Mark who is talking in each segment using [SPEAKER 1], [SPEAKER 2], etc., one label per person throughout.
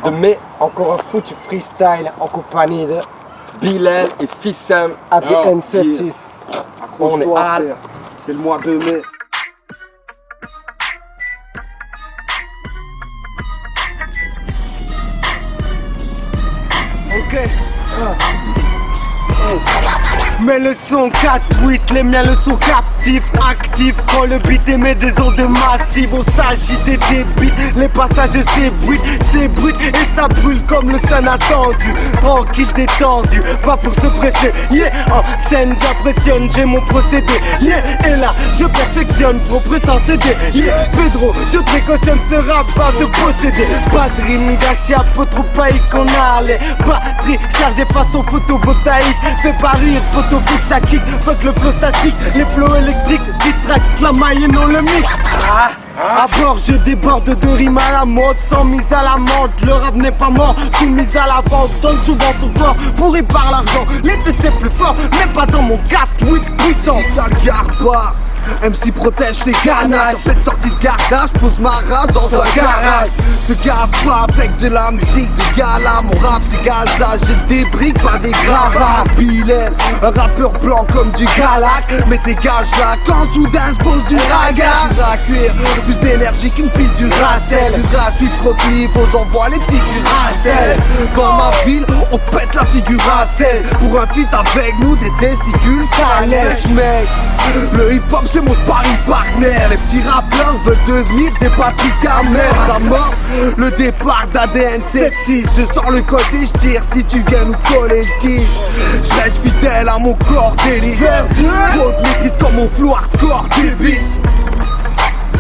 [SPEAKER 1] De mai, encore un foutu freestyle en compagnie de Bilal et Fissam ADN76.
[SPEAKER 2] Accroche-toi, frère, c'est le mois de mai.
[SPEAKER 3] Ok. Mais le son 4-8, les miens le sont captifs, actifs. Quand le beat émet des ondes massives, on s'agite et débite. Les passages c'est brut et ça brûle comme le sun attendu. Tranquille, détendu, pas pour se presser. Yeah, en scène j'impressionne, j'ai mon procédé. Yeah, et là je perfectionne, propre sans céder. Yeah, Pedro, je précautionne ce rap pas de posséder. Batterie, ni gâchis, peu trop païque qu'on a les batteries chargées façon photovoltaïque. Fais pas rire, photo fixe, ça kick, fuck le flow statique. Les flows électriques distractent la maille et non le mix. À bord je déborde de rimes à la mode, sans mise à l'amende. Le rap n'est pas mort, soumise à la vente. Donne souvent son corps, pourri par l'argent. L'été c'est plus fort, mais pas dans mon 4-8 puissant.
[SPEAKER 2] Regarde pas, MC protège tes ganaches. Sur cette sortie de gardage, pose ma race dans un garage. Te gave pas avec de la musique de gala. Mon rap c'est gazage, j'ai des briques, pas des gravats. Bilal, un rappeur blanc comme du galac. Mais tes gages là, quand soudain se pose du raga. Tu vas cuire, plus d'énergie qu'une pile du racel. Du gratuit, trop de niveau, j'envoie les petits du racel. Dans ma ville, on pète la figure à 16. Pour un feat avec nous, des testicules, ça lèche mec. Le hip hop c'est mon sparring partner. Les petits rappeurs veulent devenir des Patrick Hammer. J'amorce le départ d'ADN76. Je sors le côté, je tire si tu viens nous coller le tige. Je reste fidèle à mon corps d'élite. Trop de maîtrise comme mon flow hardcore des beats.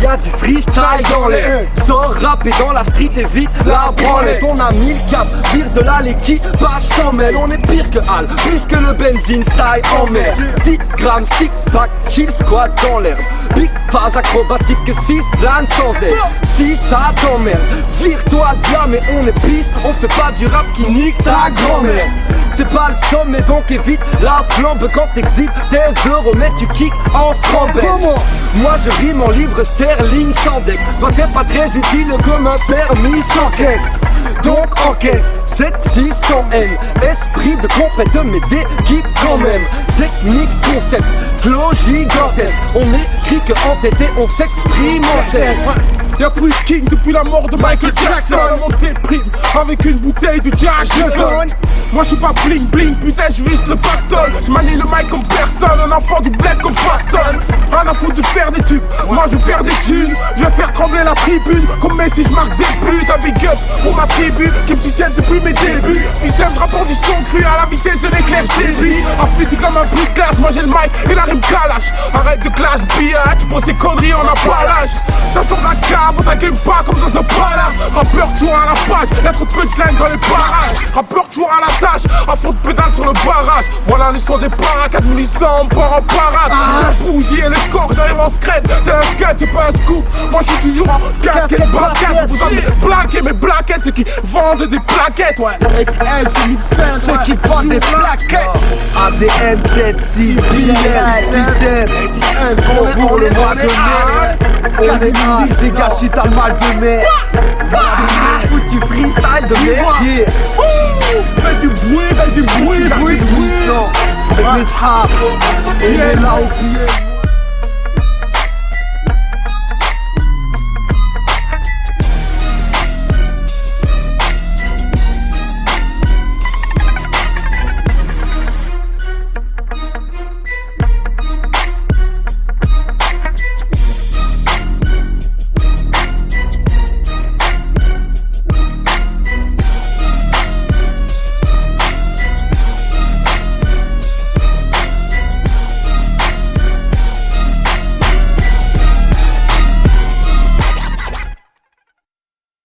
[SPEAKER 1] Y'a du freestyle dans l'air, sans rapper dans la street et vite la branlette. On a 1000 cap, pire de là l'équipe, pas sans mêle. On est pire que Al, puisque le benzine style en mer. 10 grammes, 6 pack, chill squat dans l'herbe. Big phase acrobatique que 6 planes sans air. Si ça t'emmerde, vire-toi de là, mais on est piste. On fait pas du rap qui nique ta grand-mère. C'est pas le sommet donc évite la flambe quand t'exhibes des euros mais tu kicks en frambelle. Moi je rime en livre sterling sans deck. Toi t'es pas très utile comme un permis sans caisse. Donc encaisse 7600N. Esprit de compète de mes d'équipe quand même. Technique, concept, flow gigantesque. On écrit que entêté on s'exprime en scène.
[SPEAKER 4] Y'a plus king depuis la mort de Michael Jackson. On déprime avec une bouteille de Jack Jackson. Moi je suis pas bling bling, putain je juste le pactole. Je manie le mic comme personne, un enfant du bled comme Watson. Rien à foutre de faire des tubes, moi je vais faire des thunes. Je vais faire trembler la tribune, comme Messi je marque des buts. Un big up pour ma tribu, qui me soutiennent depuis mes débuts. Fissem, je rapporte du son cru à la vitesse de l'éclair j'ai affûté comme un bruit de glace, moi j'ai le mic et la rime calache. Arrête de classe biatch, pour ces conneries on n'a pas l'âge. Ça sort de la cave, on t'inquiète pas comme dans un palace. Rappeur toujours à la page, lettre punchline dans les parages. Rappeur toujours à la tâche, à fond de pédale sur le barrage. Voilà le son des paras, 4100 on part en parade. J'ai bougie et le score, j'arrive en scred. C'est un skate, c'est pas un scoop. Moi je suis toujours en casquette basket. Vous besoin de plaquer mes plaquettes, ceux qui vendent des plaquettes. Ouais, FS 2005,
[SPEAKER 3] ceux qui vendent des plaquettes. ADN76, Bilal, Fissem.
[SPEAKER 2] Pour le mois de mai, on est hard, c'est gâchis, t'as le mal de mer.
[SPEAKER 1] Foutu freestyle de mai.
[SPEAKER 4] fais du bruit,
[SPEAKER 2] Avec les frappes, on est là au pied.